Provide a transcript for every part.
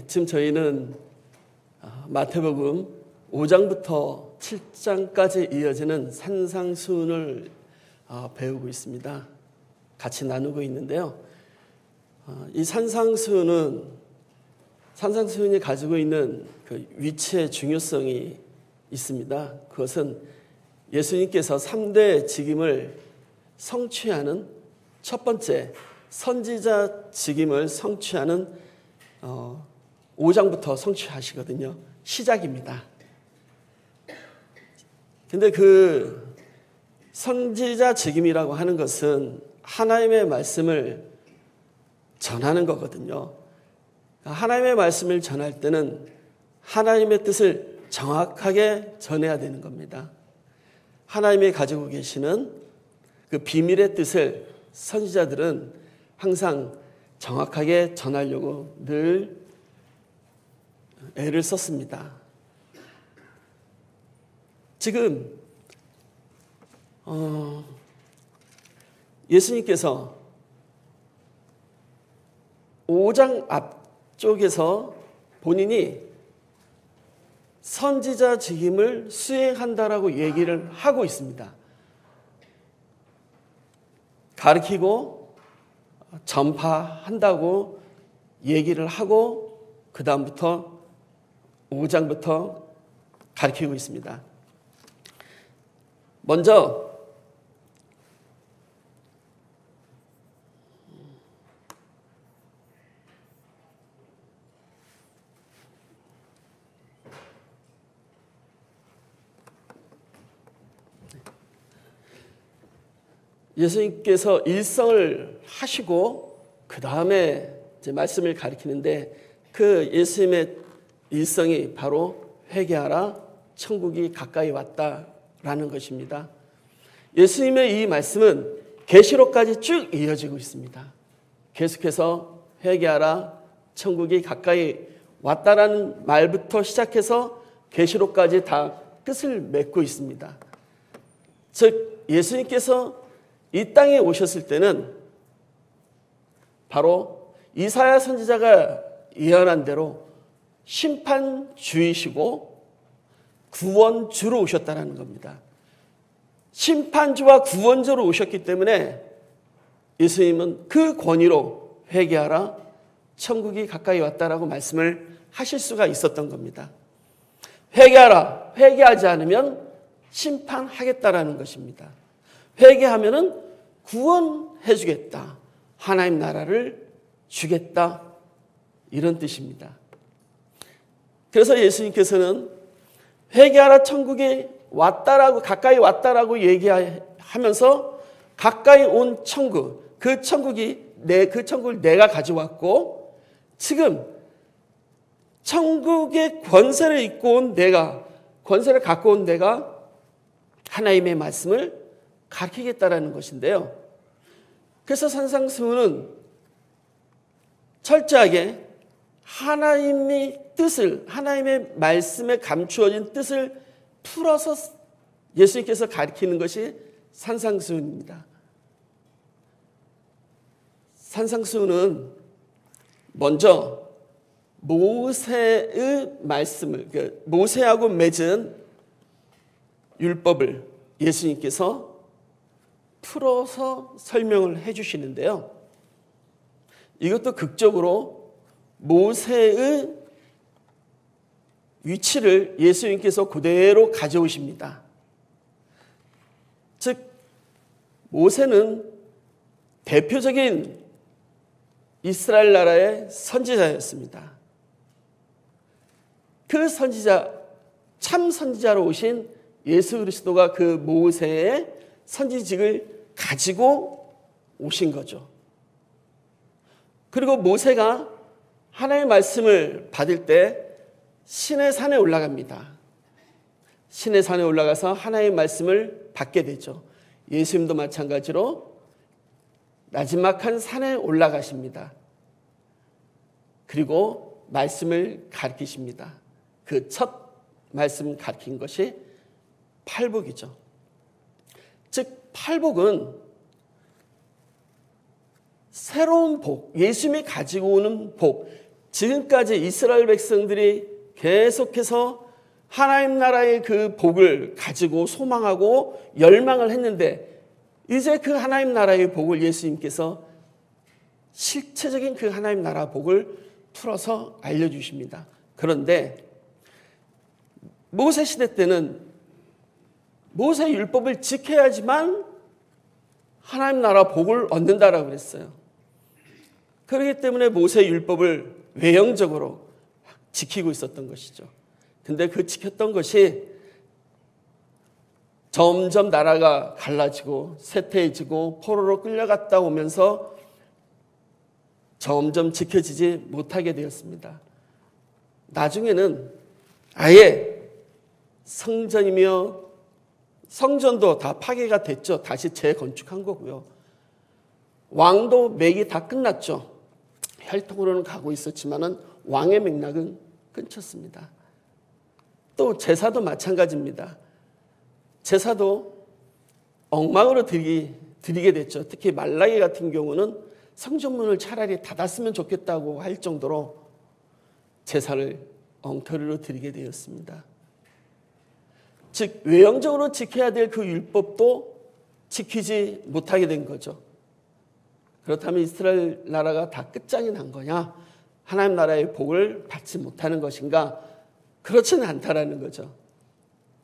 지금 저희는 마태복음 5장부터 7장까지 이어지는 산상수훈을 배우고 있습니다. 같이 나누고 있는데요. 이 산상수훈이 가지고 있는 그 위치의 중요성이 있습니다. 그것은 예수님께서 3대 직임을 성취하는 첫 번째 선지자 직임을 성취하는 5장부터 성취하시거든요. 시작입니다. 근데 그 선지자 직임이라고 하는 것은 하나님의 말씀을 전하는 거거든요. 하나님의 말씀을 전할 때는 하나님의 뜻을 정확하게 전해야 되는 겁니다. 하나님이 가지고 계시는 그 비밀의 뜻을 선지자들은 항상 정확하게 전하려고 늘 애를 썼습니다. 지금 예수님께서 5장 앞쪽에서 본인이 선지자 직임을 수행한다라고 얘기를 하고 있습니다. 가르치고 전파한다고 얘기를 하고 그 다음부터 5장부터 가르치고 있습니다. 먼저 예수님께서 일성을 하시고 그 다음에 말씀을 가리키는데 그 예수님의 일성이 바로 회개하라 천국이 가까이 왔다라는 것입니다. 예수님의 이 말씀은 계시록까지 쭉 이어지고 있습니다. 계속해서 회개하라 천국이 가까이 왔다라는 말부터 시작해서 계시록까지 다 끝을 맺고 있습니다. 즉 예수님께서 이 땅에 오셨을 때는 바로 이사야 선지자가 예언한 대로 심판주이시고 구원주로 오셨다는 겁니다. 심판주와 구원주로 오셨기 때문에 예수님은 그 권위로 회개하라 천국이 가까이 왔다라고 말씀을 하실 수가 있었던 겁니다. 회개하라, 회개하지 않으면 심판하겠다라는 것입니다. 회개하면은 구원해 주겠다. 하나님 나라를 주겠다. 이런 뜻입니다. 그래서 예수님께서는 회개하라 천국에 왔다라고 가까이 왔다라고 얘기하면서 가까이 온 천국, 그 천국을 내가 가져왔고 지금 천국의 권세를 입고 온 내가, 권세를 갖고 온 내가 하나님의 말씀을 가르치겠다라는 것인데요. 그래서 산상수훈은 철저하게 하나님의 뜻을, 하나님의 말씀에 감추어진 뜻을 풀어서 예수님께서 가르치는 것이 산상수훈입니다. 산상수훈은 먼저 모세의 말씀을, 모세하고 맺은 율법을 예수님께서 풀어서 설명을 해 주시는데요. 이것도 극적으로 모세의 위치를 예수님께서 그대로 가져오십니다. 즉 모세는 대표적인 이스라엘 나라의 선지자였습니다. 그 선지자, 참 선지자로 오신 예수 그리스도가 그 모세의 선지직을 가지고 오신 거죠. 그리고 모세가 하나님의 말씀을 받을 때 신의 산에 올라갑니다. 신의 산에 올라가서 하나님의 말씀을 받게 되죠. 예수님도 마찬가지로 나지막한 산에 올라가십니다. 그리고 말씀을 가르치십니다. 그 첫 말씀 가르친 것이 팔복이죠. 즉 팔복은 새로운 복, 예수님이 가지고 오는 복, 지금까지 이스라엘 백성들이 계속해서 하나님 나라의 그 복을 가지고 소망하고 열망을 했는데 이제 그 하나님 나라의 복을 예수님께서 실체적인 그 하나님 나라 복을 풀어서 알려주십니다. 그런데 모세 시대 때는 모세 율법을 지켜야지만 하나님 나라 복을 얻는다라고 그랬어요. 그렇기 때문에 모세 율법을 외형적으로 지키고 있었던 것이죠. 근데 그 지켰던 것이 점점 나라가 갈라지고 쇠퇴해지고 포로로 끌려갔다 오면서 점점 지켜지지 못하게 되었습니다. 나중에는 아예 성전이며 성전도 다 파괴가 됐죠. 다시 재건축한 거고요. 왕도 맥이 다 끝났죠. 혈통으로는 가고 있었지만은 왕의 맥락은 끊겼습니다. 또 제사도 마찬가지입니다. 제사도 엉망으로 드리게 됐죠. 특히 말라기 같은 경우는 성전문을 차라리 닫았으면 좋겠다고 할 정도로 제사를 엉터리로 드리게 되었습니다. 즉 외형적으로 지켜야 될 그 율법도 지키지 못하게 된 거죠. 그렇다면 이스라엘 나라가 다 끝장이 난 거냐? 하나님 나라의 복을 받지 못하는 것인가? 그렇지는 않다라는 거죠.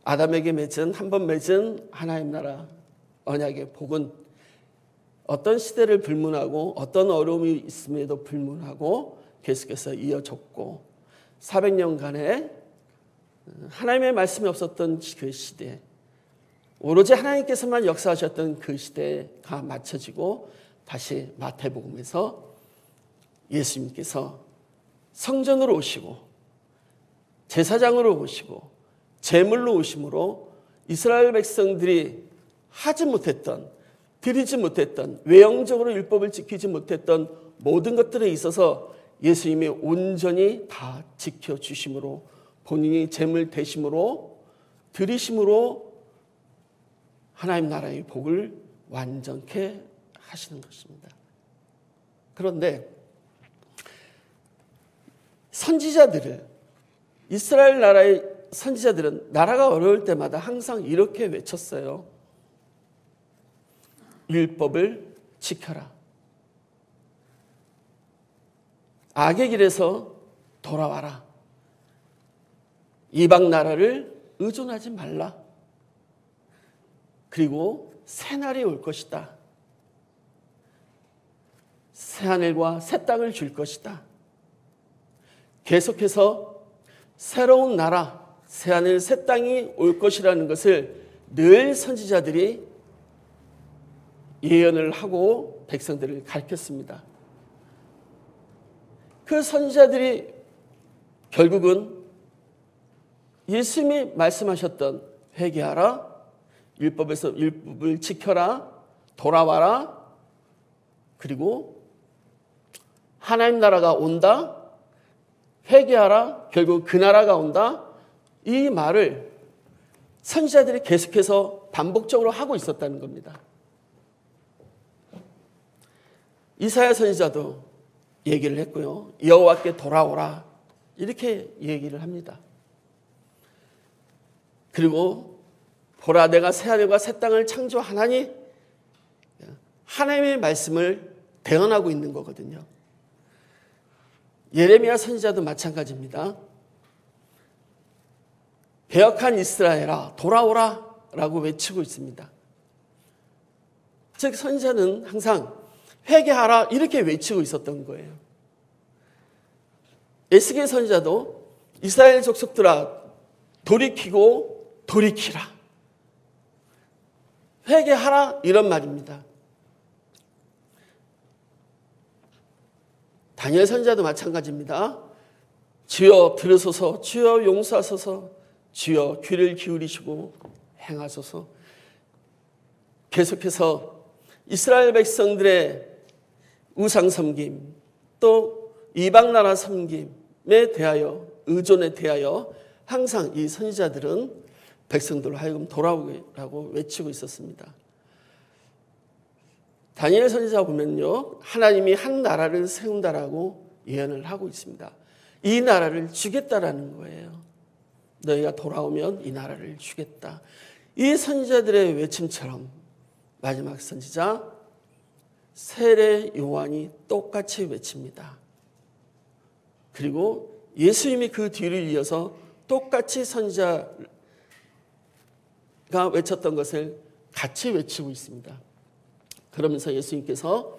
아담에게 맺은 한 번 맺은 하나님 나라 언약의 복은 어떤 시대를 불문하고 어떤 어려움이 있음에도 불문하고 계속해서 이어졌고 400년간의 하나님의 말씀이 없었던 그 시대, 오로지 하나님께서만 역사하셨던 그 시대가 맞춰지고 다시 마태복음에서 예수님께서 성전으로 오시고 제사장으로 오시고 제물로 오심으로 이스라엘 백성들이 하지 못했던, 드리지 못했던, 외형적으로 율법을 지키지 못했던 모든 것들에 있어서 예수님이 온전히 다 지켜주심으로 본인이 제물 대심으로 드리심으로 하나님 나라의 복을 완전케 하시는 것입니다. 그런데 선지자들을, 이스라엘 나라의 선지자들은 나라가 어려울 때마다 항상 이렇게 외쳤어요. 율법을 지켜라. 악의 길에서 돌아와라. 이방 나라를 의존하지 말라. 그리고 새날이 올 것이다. 새하늘과 새 땅을 줄 것이다. 계속해서 새로운 나라, 새하늘, 새 땅이 올 것이라는 것을 늘 선지자들이 예언을 하고 백성들을 가르쳤습니다. 그 선지자들이 결국은 예수님이 말씀하셨던 회개하라, 율법을 지켜라, 돌아와라, 그리고 하나님 나라가 온다, 회개하라, 결국 그 나라가 온다, 이 말을 선지자들이 계속해서 반복적으로 하고 있었다는 겁니다. 이사야 선지자도 얘기를 했고요. 여호와께 돌아오라 이렇게 얘기를 합니다. 그리고 보라 내가 새하늘과 새 땅을 창조하나니 하나님의 말씀을 대언하고 있는 거거든요. 예레미야 선지자도 마찬가지입니다. 배역한 이스라엘아 돌아오라 라고 외치고 있습니다. 즉 선지자는 항상 회개하라 이렇게 외치고 있었던 거예요. 에스겔 선지자도 이스라엘 족속들아 돌이키고 돌이키라. 회개하라 이런 말입니다. 다니엘 선지자도 마찬가지입니다. 주여 들으소서, 주여 용서하소서, 주여 귀를 기울이시고 행하소서. 계속해서 이스라엘 백성들의 우상 섬김 또 이방 나라 섬김에 대하여 의존에 대하여 항상 이 선지자들은 백성들을 하여금 돌아오라고 외치고 있었습니다. 다니엘 선지자 보면요, 하나님이 한 나라를 세운다라고 예언을 하고 있습니다. 이 나라를 주겠다라는 거예요. 너희가 돌아오면 이 나라를 주겠다. 이 선지자들의 외침처럼 마지막 선지자 세례 요한이 똑같이 외칩니다. 그리고 예수님이 그 뒤를 이어서 똑같이 선지자가 외쳤던 것을 같이 외치고 있습니다. 그러면서 예수님께서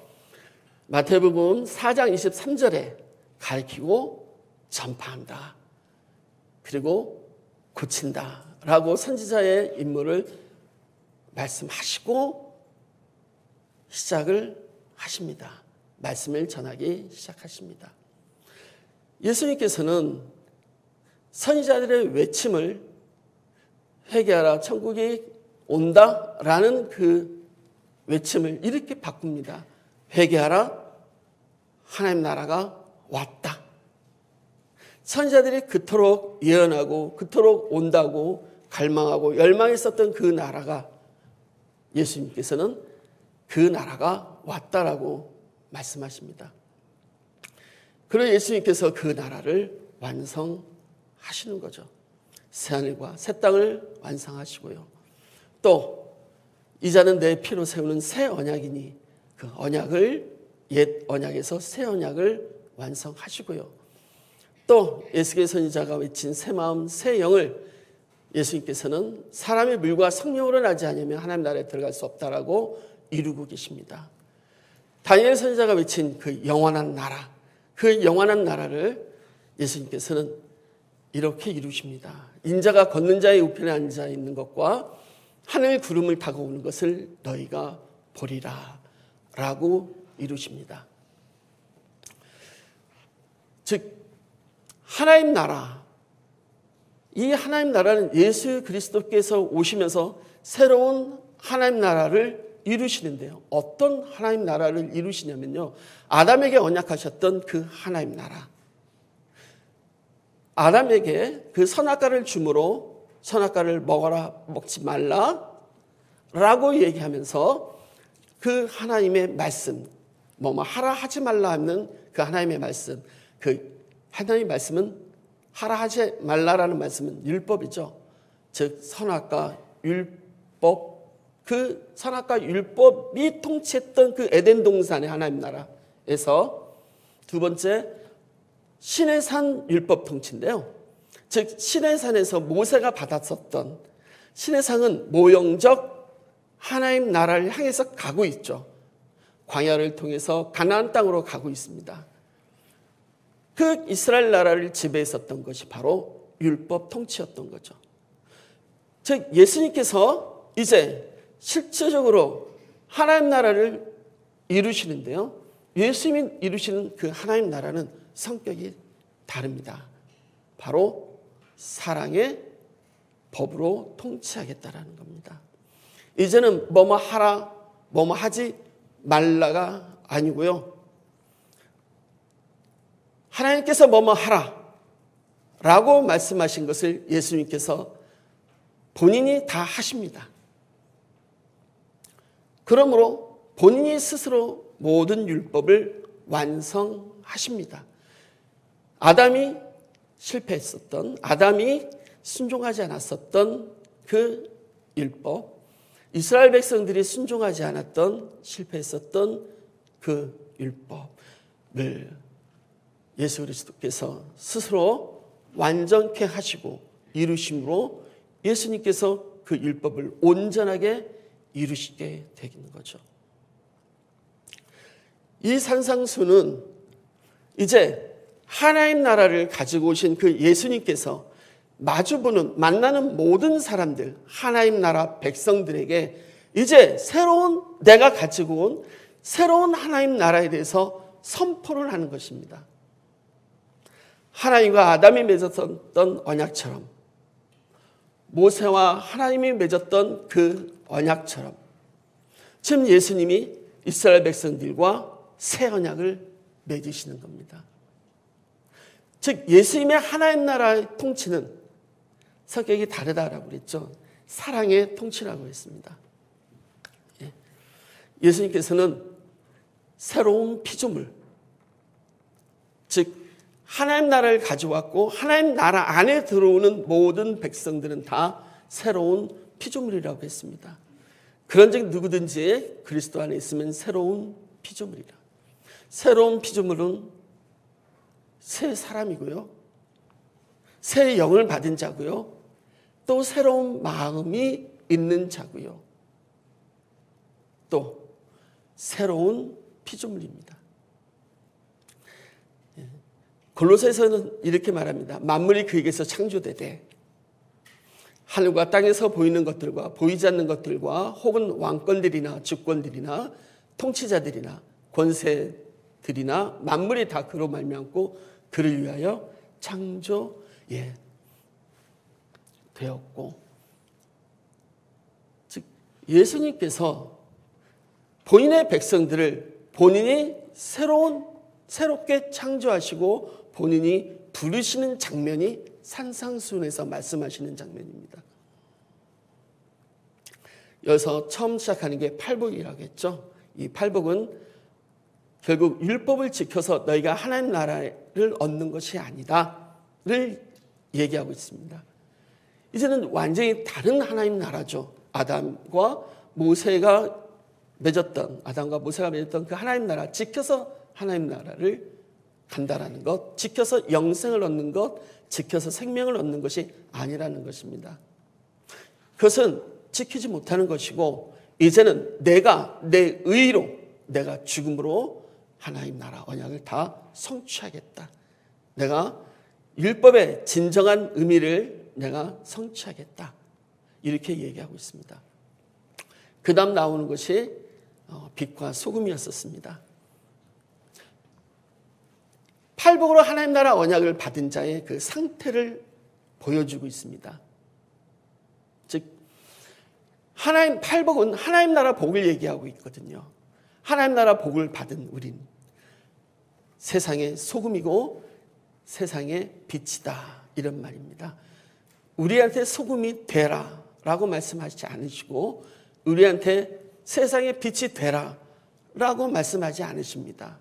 마태복음 4장 23절에 가르치고 전파한다. 그리고 고친다. 라고 선지자의 임무를 말씀하시고 시작을 하십니다. 말씀을 전하기 시작하십니다. 예수님께서는 선지자들의 외침을 회개하라 천국이 온다라는 그 외침을 이렇게 바꿉니다. 회개하라 하나님 나라가 왔다. 선지자들이 그토록 예언하고 그토록 온다고 갈망하고 열망했었던 그 나라가 예수님께서는 그 나라가 왔다라고 말씀하십니다. 그리고 예수님께서 그 나라를 완성하시는 거죠. 새하늘과 새 땅을 완성하시고요. 또 이자는 내 피로 세우는 새 언약이니 그 언약을 옛 언약에서 새 언약을 완성하시고요. 또 에스겔 선지자가 외친 새 마음 새 영을 예수님께서는 사람의 물과 성령으로 나지 않으면 하나님 나라에 들어갈 수 없다라고 이루고 계십니다. 다니엘 선지자가 외친 그 영원한 나라, 그 영원한 나라를 예수님께서는 이렇게 이루십니다. 인자가 걷는 자의 우편에 앉아 있는 것과 하늘 구름을 타고 오는 것을 너희가 보리라 라고 이루십니다. 즉 하나님 나라, 이 하나님 나라는 예수 그리스도께서 오시면서 새로운 하나님 나라를 이루시는데요. 어떤 하나님 나라를 이루시냐면요. 아담에게 언약하셨던 그 하나님 나라. 아담에게 그 선악과를 주므로 선악과를 먹지 말라 라고 얘기하면서 그 하나님의 말씀, 뭐 하라 하지 말라 하는 그 하나님의 말씀, 그 하나님의 말씀은 하라 하지 말라라는 말씀은 율법이죠. 즉 선악과 율법, 그 선악과 율법이 통치했던 그 에덴 동산의 하나님 나라에서 두 번째 신의 산 율법 통치인데요. 즉 신의 산에서 모세가 받았었던 신의 상은 모형적 하나님 나라를 향해서 가고 있죠. 광야를 통해서 가나안 땅으로 가고 있습니다. 그 이스라엘 나라를 지배했었던 것이 바로 율법 통치였던 거죠. 즉 예수님께서 이제 실제적으로 하나님 나라를 이루시는데요. 예수님이 이루시는 그 하나님 나라는 성격이 다릅니다. 바로 사랑의 법으로 통치하겠다라는 겁니다. 이제는 뭐뭐 하라, 뭐뭐 하지 말라가 아니고요. 하나님께서 뭐뭐 하라 라고 말씀하신 것을 예수님께서 본인이 다 하십니다. 그러므로 본인이 스스로 모든 율법을 완성하십니다. 아담이 실패했었던, 아담이 순종하지 않았었던 그 율법, 이스라엘 백성들이 순종하지 않았던, 실패했었던 그 율법을 예수 그리스도께서 스스로 완전케 하시고 이루심으로 예수님께서 그 율법을 온전하게 이루시게 되는 거죠. 이 산상수는 이제 하나님 나라를 가지고 오신 그 예수님께서 만나는 모든 사람들, 하나님 나라 백성들에게 이제 새로운 내가 가지고 온 새로운 하나님 나라에 대해서 선포를 하는 것입니다. 하나님과 아담이 맺었던 언약처럼, 모세와 하나님이 맺었던 그 언약처럼 지금 예수님이 이스라엘 백성들과 새 언약을 맺으시는 겁니다. 즉 예수님의 하나님 나라의 통치는 성격이 다르다라고 그랬죠. 사랑의 통치라고 했습니다. 예수님께서는 새로운 피조물, 즉 하나님 나라를 가져왔고 하나님 나라 안에 들어오는 모든 백성들은 다 새로운 피조물이라고 했습니다. 그런즉 누구든지 그리스도 안에 있으면 새로운 피조물이라. 새로운 피조물은 새 사람이고요. 새 영을 받은 자고요. 또 새로운 마음이 있는 자고요. 또 새로운 피조물입니다. 골로새서는 이렇게 말합니다. 만물이 그에게서 창조되되 하늘과 땅에서 보이는 것들과 보이지 않는 것들과 혹은 왕권들이나 주권들이나 통치자들이나 권세들이나 만물이 다 그로 말미암고 그를 위하여 되었고, 즉 예수님께서 본인의 백성들을 본인이 새롭게 창조하시고 본인이 부르시는 장면이 산상수훈에서 말씀하시는 장면입니다. 여기서 처음 시작하는 게 팔복이라고 했죠. 이 팔복은 결국 율법을 지켜서 너희가 하나님 나라를 얻는 것이 아니다를 얘기하고 있습니다. 이제는 완전히 다른 하나님 나라죠. 아담과 모세가 맺었던 그 하나님 나라, 지켜서 하나님 나라를 간다라는 것, 지켜서 영생을 얻는 것, 지켜서 생명을 얻는 것이 아니라는 것입니다. 그것은 지키지 못하는 것이고 이제는 내가 내 의로 내가 죽음으로 하나님 나라 언약을 다 성취하겠다. 내가 율법의 진정한 의미를 내가 성취하겠다. 이렇게 얘기하고 있습니다. 그 다음 나오는 것이 빛과 소금이었었습니다. 팔복으로 하나님 나라 언약을 받은 자의 그 상태를 보여주고 있습니다. 즉 팔복은 하나님 나라 복을 얘기하고 있거든요. 하나님 나라 복을 받은 우린 세상의 소금이고 세상의 빛이다, 이런 말입니다. 우리한테 소금이 되라 라고 말씀하지 않으시고 우리한테 세상의 빛이 되라 라고 말씀하지 않으십니다.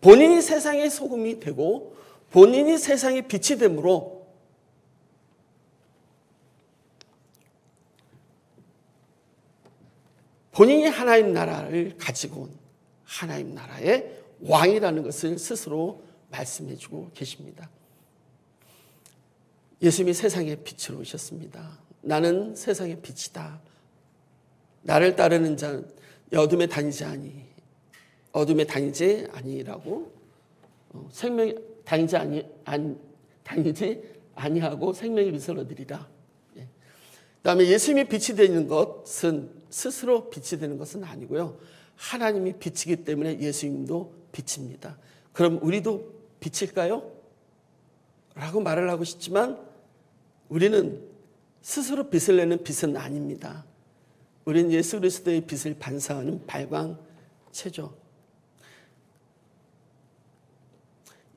본인이 세상의 소금이 되고 본인이 세상의 빛이 되므로 본인이 하나님 나라를 가지고 온 하나님 나라의 왕이라는 것을 스스로 말씀해 주고 계십니다. 예수님이 세상의 빛으로 오셨습니다. 나는 세상의 빛이다. 나를 따르는 자는 어둠에 다니지 아니라고 다니지 아니하고 생명의 빛을 얻으리라. 그다음에 예수님이 빛이 되는 것은 스스로 빛이 되는 것은 아니고요. 하나님이 빛이기 때문에 예수님도 빛입니다. 그럼 우리도 빛일까요? 라고 말을 하고 싶지만 우리는 스스로 빛을 내는 빛은 아닙니다. 우리는 예수 그리스도의 빛을 반사하는 발광체죠.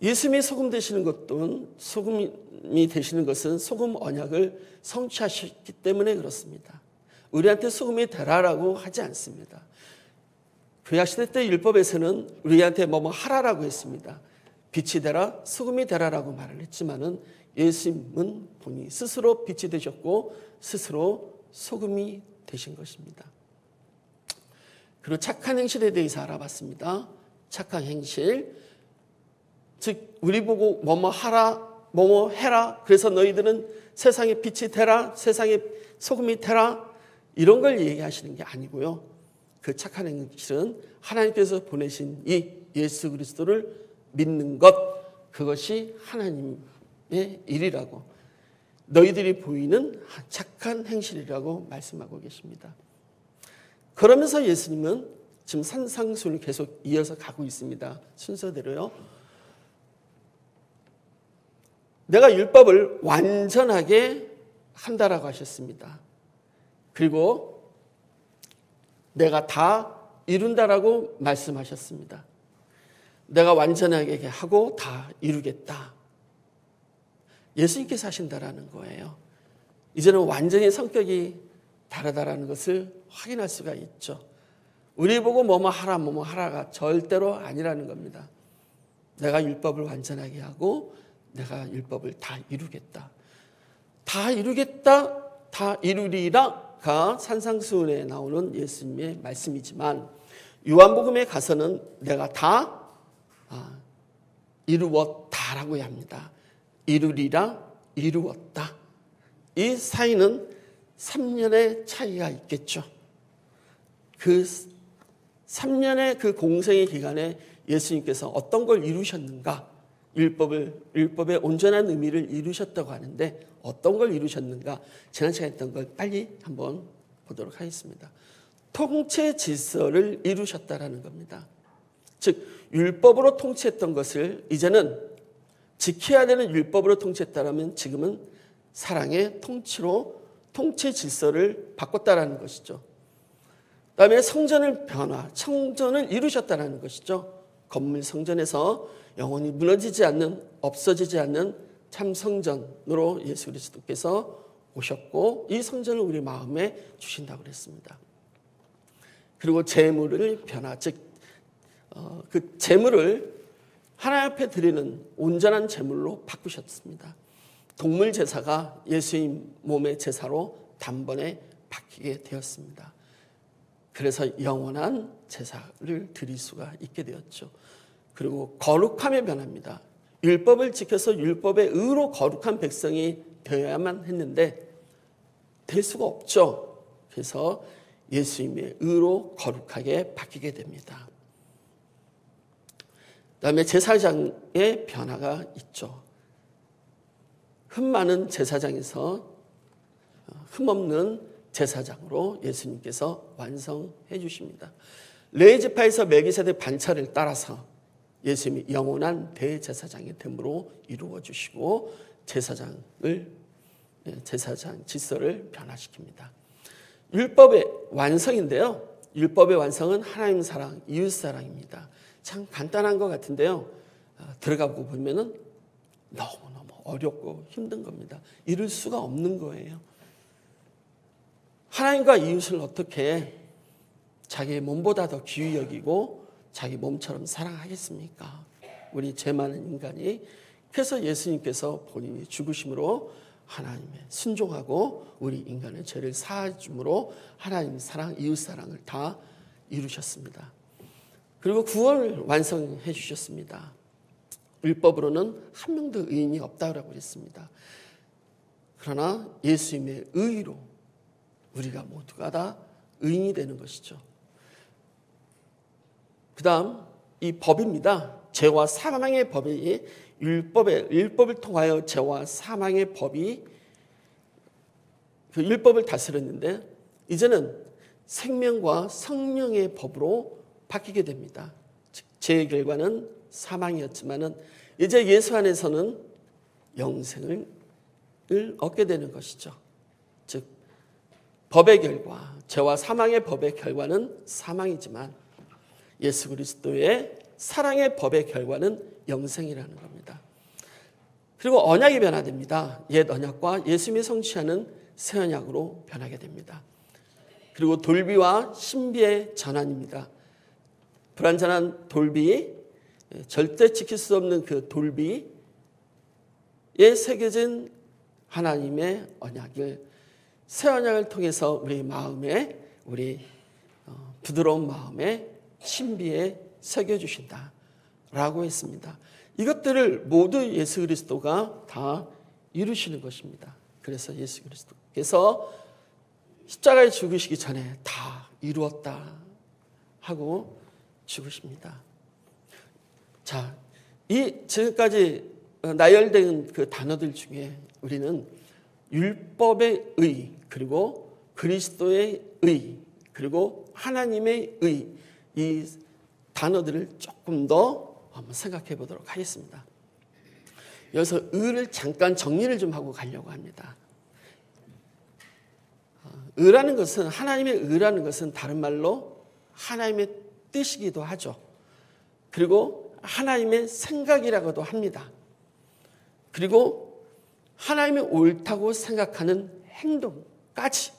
예수님이 소금 되시는 것도 소금이 되시는 것은 소금 언약을 성취하셨기 때문에 그렇습니다. 우리한테 소금이 되라라고 하지 않습니다. 구약시대 때 율법에서는 우리한테 뭐뭐 하라라고 했습니다. 빛이 되라, 소금이 되라라고 말을 했지만은 예수님은 본인이 스스로 빛이 되셨고 스스로 소금이 되신 것입니다. 그리고 착한 행실에 대해서 알아봤습니다. 착한 행실, 즉 우리 보고 뭐뭐 하라, 뭐뭐 해라, 그래서 너희들은 세상의 빛이 되라, 세상의 소금이 되라, 이런 걸 얘기하시는 게 아니고요. 그 착한 행실은 하나님께서 보내신 이 예수 그리스도를 믿는 것, 그것이 하나님의 일이라고, 너희들이 보이는 착한 행실이라고 말씀하고 계십니다. 그러면서 예수님은 지금 산상수훈을 계속 이어서 가고 있습니다. 순서대로요. 내가 율법을 완전하게 한다라고 하셨습니다. 그리고 내가 다 이룬다라고 말씀하셨습니다. 내가 완전하게 하고 다 이루겠다. 예수님께서 하신다라는 거예요. 이제는 완전히 성격이 다르다라는 것을 확인할 수가 있죠. 우리 보고 뭐뭐 하라가 절대로 아니라는 겁니다. 내가 율법을 완전하게 하고 내가 율법을 다 이루겠다. 다 이루겠다, 다 이루리라가 산상수훈에 나오는 예수님의 말씀이지만 요한복음에 가서는 내가 다 이루었다라고 합니다. 이루리라, 이루었다. 이 사이는 3년의 차이가 있겠죠. 그 3년의 그 공생의 기간에 예수님께서 어떤 걸 이루셨는가? 율법의 온전한 의미를 이루셨다고 하는데 어떤 걸 이루셨는가? 지난 시간에 했던 걸 빨리 한번 보도록 하겠습니다. 통치 질서를 이루셨다라는 겁니다. 즉 율법으로 통치했던 것을 이제는 지켜야 되는 율법으로 통치했다라면 지금은 사랑의 통치로 통치 질서를 바꿨다라는 것이죠. 그다음에 성전을 성전을 이루셨다라는 것이죠. 건물 성전에서 영원히 무너지지 않는, 없어지지 않는 참 성전으로 예수 그리스도께서 오셨고 이 성전을 우리 마음에 주신다고 그랬습니다. 그리고 제물을 즉 그 제물을 하나님 앞에 드리는 온전한 제물로 바꾸셨습니다. 동물 제사가 예수님 몸의 제사로 단번에 바뀌게 되었습니다. 그래서 영원한 제사를 드릴 수가 있게 되었죠. 그리고 거룩함에 변합니다. 율법을 지켜서 율법의 의로 거룩한 백성이 되어야만 했는데 될 수가 없죠. 그래서 예수님의 의로 거룩하게 바뀌게 됩니다. 그다음에 제사장의 변화가 있죠. 흠 많은 제사장에서 흠없는 제사장으로 예수님께서 완성해 주십니다. 레위지파에서 멜기세덱 반차를 따라서 예수님이 영원한 대제사장의 됨으로 이루어 주시고 제사장 질서를 변화시킵니다. 율법의 완성인데요. 율법의 완성은 하나님 사랑, 이웃 사랑입니다. 참 간단한 것 같은데요. 들어가고 보면은 너무너무 어렵고 힘든 겁니다. 이룰 수가 없는 거예요. 하나님과 이웃을 어떻게 자기 몸보다 더 귀히 여기고 자기 몸처럼 사랑하겠습니까? 우리 죄 많은 인간이. 그래서 예수님께서 본인이 죽으심으로 하나님의 순종하고 우리 인간의 죄를 사해 줌으로 하나님 사랑, 이웃 사랑을 다 이루셨습니다. 그리고 구원을 완성해 주셨습니다. 율법으로는 한 명도 의인이 없다고 그랬습니다. 그러나 예수님의 의로 우리가 모두가 다 의인이 되는 것이죠. 그 다음 이 법입니다. 죄와 사망의 법이 율법을 통하여 죄와 사망의 법이 그 율법을 다스렸는데 이제는 생명과 성령의 법으로 바뀌게 됩니다. 죄의 결과는 사망이었지만은 이제 예수 안에서는 영생을 얻게 되는 것이죠. 즉 법의 결과, 죄와 사망의 법의 결과는 사망이지만 예수 그리스도의 사랑의 법의 결과는 영생이라는 겁니다. 그리고 언약이 변화됩니다. 옛 언약과 예수님이 성취하는 새 언약으로 변하게 됩니다. 그리고 돌비와 신비의 전환입니다. 불완전한 돌비, 절대 지킬 수 없는 그 돌비에 새겨진 하나님의 언약을 새 언약을 통해서 우리 마음에 우리 부드러운 마음에 신비에 새겨주신다라고 했습니다. 이것들을 모두 예수 그리스도가 다 이루시는 것입니다. 그래서 예수 그리스도께서 십자가에 죽으시기 전에 다 이루었다 하고 죽으십니다. 자, 이 지금까지 나열된 그 단어들 중에 우리는 율법의 의, 그리고 그리스도의 의, 그리고 하나님의 의, 이 단어들을 조금 더 한번 생각해 보도록 하겠습니다. 여기서 의를 잠깐 정리를 좀 하고 가려고 합니다. 의라는 것은, 하나님의 의라는 것은 다른 말로 하나님의 뜻이기도 하죠. 그리고 하나님의 생각이라고도 합니다. 그리고 하나님이 옳다고 생각하는 행동까지.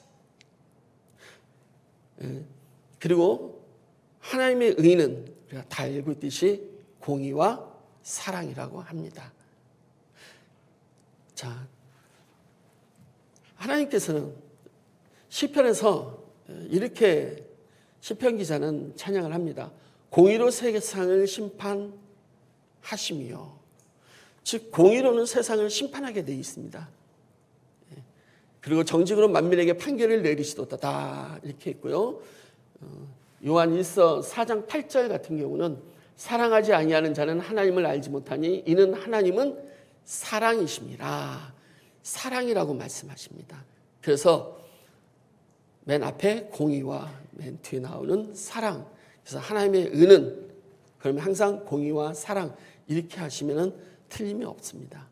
그리고 하나님의 의는 우리가 다 알고 있듯이 공의와 사랑이라고 합니다. 자, 하나님께서는 시편에서 이렇게 시편 기자는 찬양을 합니다. 공의로 세상을 심판하심이요. 즉 공의로는 세상을 심판하게 되어 있습니다. 그리고 정직으로 만민에게 판결을 내리시도다 이렇게 있고요. 요한 1서 4장 8절 같은 경우는 사랑하지 아니하는 자는 하나님을 알지 못하니 이는 하나님은 사랑이심이라. 사랑이라고 말씀하십니다. 그래서 맨 앞에 공의와 맨 뒤에 나오는 사랑. 그래서 하나님의 은은 그러면 항상 공의와 사랑 이렇게 하시면 틀림이 없습니다.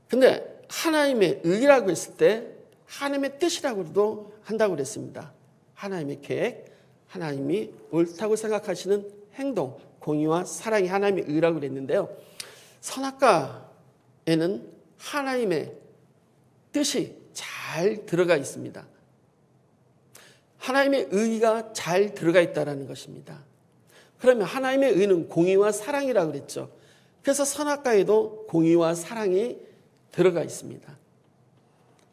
근데 하나님의 의라고 했을 때 하나님의 뜻이라고도 한다고 그랬습니다. 하나님의 계획, 하나님이 옳다고 생각하시는 행동, 공의와 사랑이 하나님의 의라고 그랬는데요. 선악과에는 하나님의 뜻이 잘 들어가 있습니다. 하나님의 의가 잘 들어가 있다는 것입니다. 그러면 하나님의 의는 공의와 사랑이라고 그랬죠. 그래서 선악과에도 공의와 사랑이 들어가 있습니다.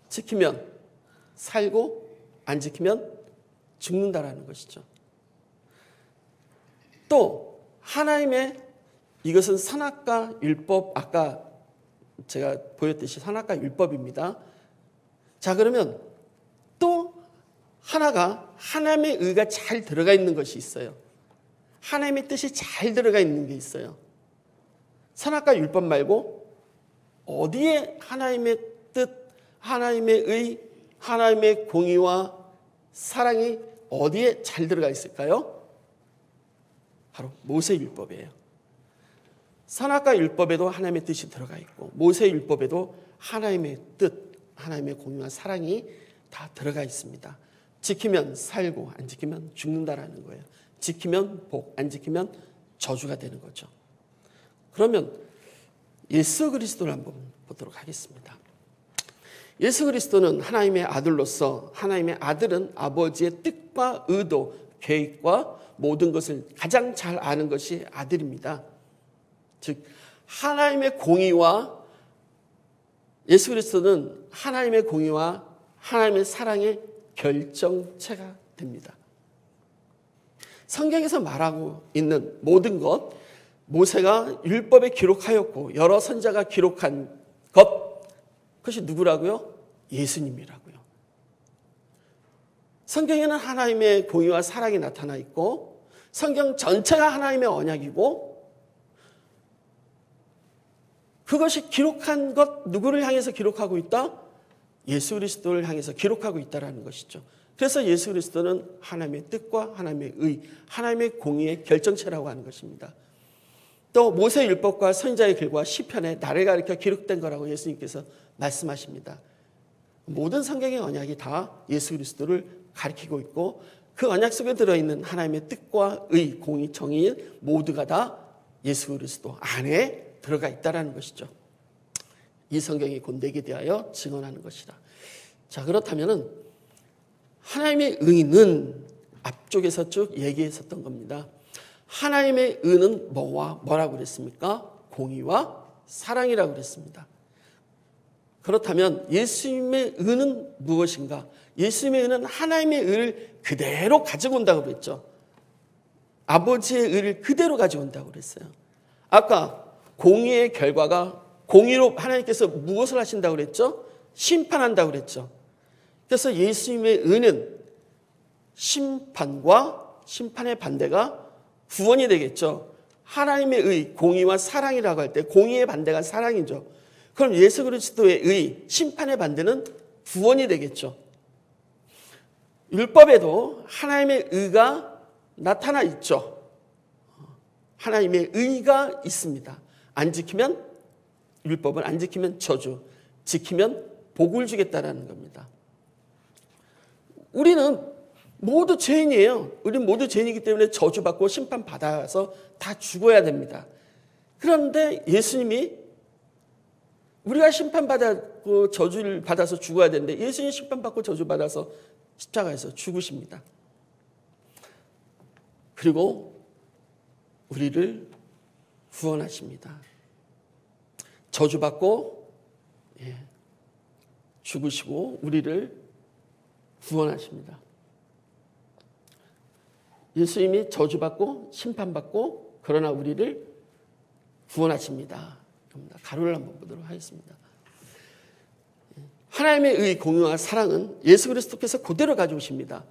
지키면 살고 안 지키면 죽는다라는 것이죠. 또 하나님의 이것은 선악과 율법, 아까 제가 보였듯이 선악과 율법입니다. 자, 그러면 또 하나가 하나님의 의가 잘 들어가 있는 것이 있어요. 하나님의 뜻이 잘 들어가 있는 게 있어요. 선악과 율법 말고 어디에 하나님의 뜻, 하나님의 의, 하나님의 공의와 사랑이 어디에 잘 들어가 있을까요? 바로 모세율법이에요. 선악과 율법에도 하나님의 뜻이 들어가 있고 모세율법에도 하나님의 뜻, 하나님의 공의와 사랑이 다 들어가 있습니다. 지키면 살고 안 지키면 죽는다라는 거예요. 지키면 복, 안 지키면 저주가 되는 거죠. 그러면 예수 그리스도를 한번 보도록 하겠습니다. 예수 그리스도는 하나님의 아들로서 하나님의 아들은 아버지의 뜻과 의도, 계획과 모든 것을 가장 잘 아는 것이 아들입니다. 즉 하나님의 공의와 예수 그리스도는 하나님의 공의와 하나님의 사랑의 결정체가 됩니다. 성경에서 말하고 있는 모든 것, 모세가 율법에 기록하였고 여러 선자가 기록한 것, 그것이 누구라고요? 예수님이라고요. 성경에는 하나님의 공의와 사랑이 나타나 있고 성경 전체가 하나님의 언약이고 그것이 기록한 것 누구를 향해서 기록하고 있다? 예수 그리스도를 향해서 기록하고 있다는 것이죠. 그래서 예수 그리스도는 하나님의 뜻과 하나님의 의, 하나님의 공의의 결정체라고 하는 것입니다. 또 모세율법과 선지자의 글과 시편에 나를 가리켜 기록된 거라고 예수님께서 말씀하십니다. 모든 성경의 언약이 다 예수 그리스도를 가리키고 있고 그 언약 속에 들어있는 하나님의 뜻과 의, 공의, 정의 모두가 다 예수 그리스도 안에 들어가 있다는 것이죠. 이 성경이 곧 내게 대하여 증언하는 것이다. 자, 그렇다면 하나님의 의는 앞쪽에서 쭉 얘기했었던 겁니다. 하나님의 의는 뭐라고 그랬습니까? 공의와 사랑이라고 그랬습니다. 그렇다면 예수님의 의는 무엇인가? 예수님의 의는 하나님의 의를 그대로 가지고 온다고 그랬죠. 아버지의 의를 그대로 가지고 온다고 그랬어요. 아까 공의의 결과가 공의로 하나님께서 무엇을 하신다고 그랬죠? 심판한다고 그랬죠. 그래서 예수님의 의는 심판과 심판의 반대가 구원이 되겠죠. 하나님의 의, 공의와 사랑이라고 할 때 공의의 반대가 사랑이죠. 그럼 예수 그리스도의 의, 심판의 반대는 구원이 되겠죠. 율법에도 하나님의 의가 나타나 있죠. 하나님의 의가 있습니다. 안 지키면 율법을 안 지키면 저주, 지키면 복을 주겠다라는 겁니다. 우리는 모두 죄인이에요. 우리는 모두 죄인이기 때문에 저주받고 심판받아서 다 죽어야 됩니다. 그런데 예수님이 우리가 심판받고 저주를 받아서 죽어야 되는데 예수님이 심판받고 저주받아서 십자가에서 죽으십니다. 그리고 우리를 구원하십니다. 저주받고 죽으시고 우리를 구원하십니다. 예수님이 저주받고 심판받고 그러나 우리를 구원하십니다. 가로를 한번 보도록 하겠습니다. 하나님의 의, 공의와 사랑은 예수 그리스도께서 그대로 가져오십니다.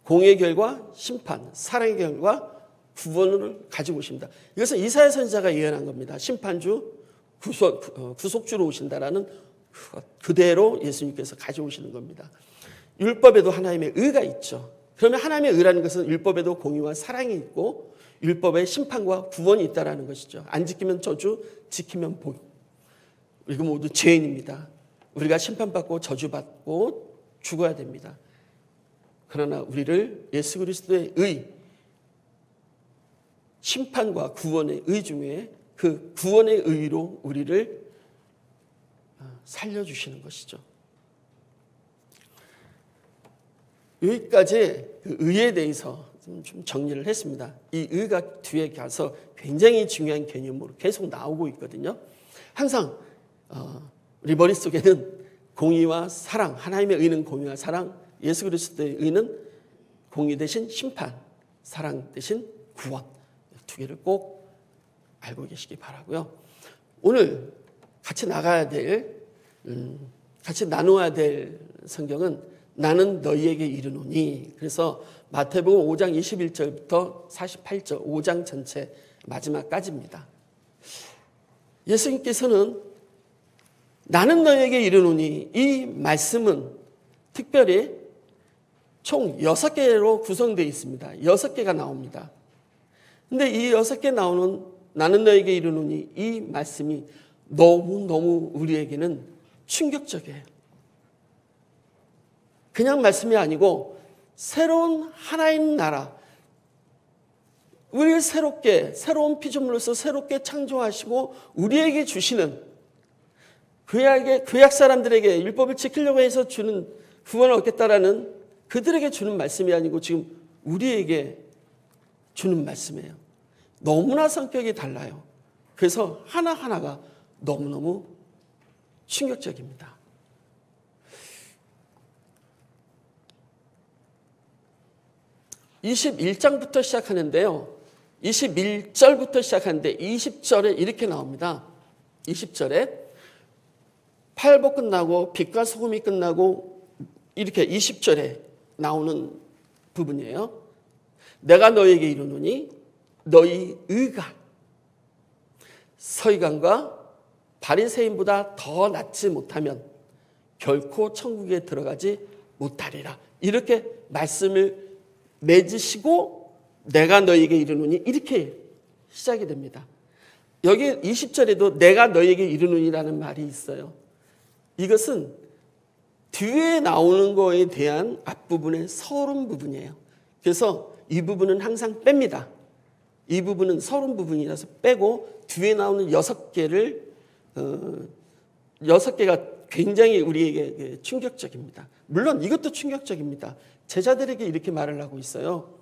공의의 결과 심판, 사랑의 결과 구원을 가지고 오십니다. 이것은 이사야 선지자가 예언한 겁니다. 심판주, 구속주로 오신다라는 그대로 예수님께서 가져오시는 겁니다. 율법에도 하나님의 의가 있죠. 그러면 하나님의 의라는 것은 율법에도 공의와 사랑이 있고 율법에 심판과 구원이 있다는 것이죠. 안 지키면 저주, 지키면 복. 우리가 모두 죄인입니다. 우리가 심판받고 저주받고 죽어야 됩니다. 그러나 우리를 예수 그리스도의 의, 심판과 구원의 의 중에 그 구원의 의로 우리를 살려주시는 것이죠. 여기까지 그 의에 대해서 좀 정리를 했습니다. 이 의가 뒤에 가서 굉장히 중요한 개념으로 계속 나오고 있거든요. 항상 우리 머릿속에는 공의와 사랑, 하나님의 의는 공의와 사랑, 예수 그리스도의 의는 공의 대신 심판, 사랑 대신 구원, 두 개를 꼭 알고 계시기 바라고요. 오늘 같이 나가야 될, 같이 나누어야 될 성경은 나는 너희에게 이르노니. 그래서 마태복음 5장 21절부터 48절 5장 전체 마지막까지입니다. 예수님께서는 나는 너희에게 이르노니 이 말씀은 특별히 총 6개로 구성되어 있습니다. 6개가 나옵니다. 근데 이 6개 나오는 나는 너희에게 이르노니 이 말씀이 너무너무 우리에게는 충격적이에요. 그냥 말씀이 아니고 새로운 하나님 나라, 우리를 새로운 피조물로서 새롭게 창조하시고 우리에게 주시는 구약 사람들에게 율법을 지키려고 해서 주는 구원을 얻겠다라는 그들에게 주는 말씀이 아니고 지금 우리에게 주는 말씀이에요. 너무나 성격이 달라요. 그래서 하나하나가 너무너무 충격적입니다. 21장부터 시작하는데요. 21절부터 시작하는데 20절에 이렇게 나옵니다. 20절에 팔복 끝나고 빛과 소금이 끝나고 이렇게 20절에 나오는 부분이에요. 내가 너에게 이르노니 너희 의가 서기관과 바리새인보다 더 낫지 못하면 결코 천국에 들어가지 못하리라. 이렇게 말씀을 맺으시고 내가 너에게 이르노니 이렇게 시작이 됩니다. 여기 20절에도 내가 너에게 이르노니라는 말이 있어요. 이것은 뒤에 나오는 거에 대한 앞부분의 서론 부분이에요. 그래서 이 부분은 항상 뺍니다. 이 부분은 서론 부분이라서 빼고 뒤에 나오는 6개를 6개가 굉장히 우리에게 충격적입니다. 물론 이것도 충격적입니다. 제자들에게 이렇게 말을 하고 있어요.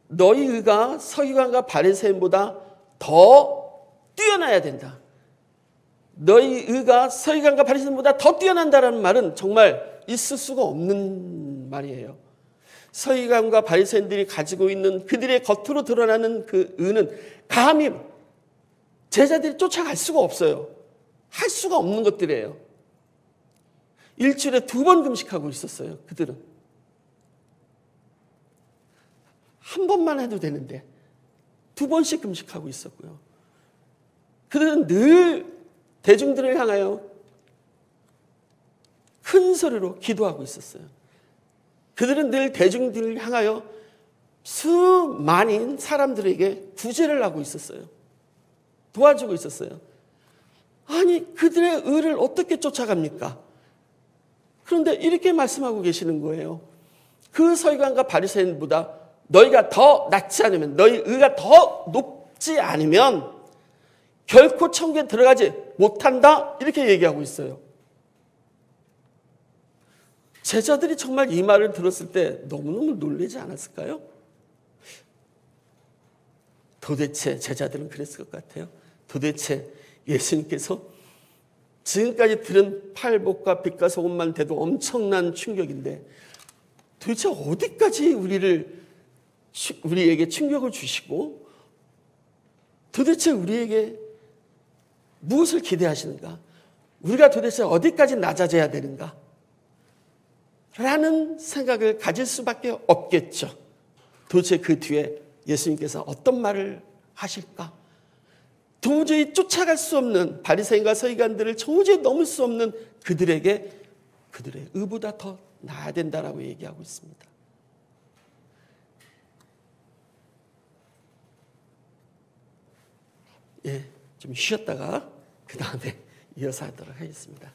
너희 의가 서기관과 바리새인보다 더 뛰어나야 된다. 너희 의가 서기관과 바리새인보다 더 뛰어난다라는 말은 정말 있을 수가 없는 말이에요. 서기관과 바리새인들이 가지고 있는 그들의 겉으로 드러나는 그 의는 감히 제자들이 쫓아갈 수가 없어요. 할 수가 없는 것들이에요. 일주일에 2번 금식하고 있었어요. 그들은. 한 번만 해도 되는데 2번씩 금식하고 있었고요. 그들은 늘 대중들을 향하여 큰 소리로 기도하고 있었어요. 그들은 늘 대중들을 향하여 수많은 사람들에게 구제를 하고 있었어요. 도와주고 있었어요. 아니, 그들의 의를 어떻게 쫓아갑니까? 그런데 이렇게 말씀하고 계시는 거예요. 그 서기관과 바리새인보다 너희가 더 낫지 않으면, 너희 의가 더 높지 않으면 결코 천국에 들어가지 못한다. 이렇게 얘기하고 있어요. 제자들이 정말 이 말을 들었을 때 너무너무 놀라지 않았을까요? 도대체 제자들은 그랬을 것 같아요. 도대체 예수님께서 지금까지 들은 팔복과 빛과 소금만 돼도 엄청난 충격인데 도대체 어디까지 우리에게 충격을 주시고 도대체 우리에게 무엇을 기대하시는가? 우리가 도대체 어디까지 낮아져야 되는가? 라는 생각을 가질 수밖에 없겠죠. 도대체 그 뒤에 예수님께서 어떤 말을 하실까? 도저히 쫓아갈 수 없는 바리새인과 서기관들을 도저히 넘을 수 없는 그들에게 그들의 의보다 더 나아야 된다라고 얘기하고 있습니다. 좀 쉬었다가 그 다음에 이어서 하도록 하겠습니다.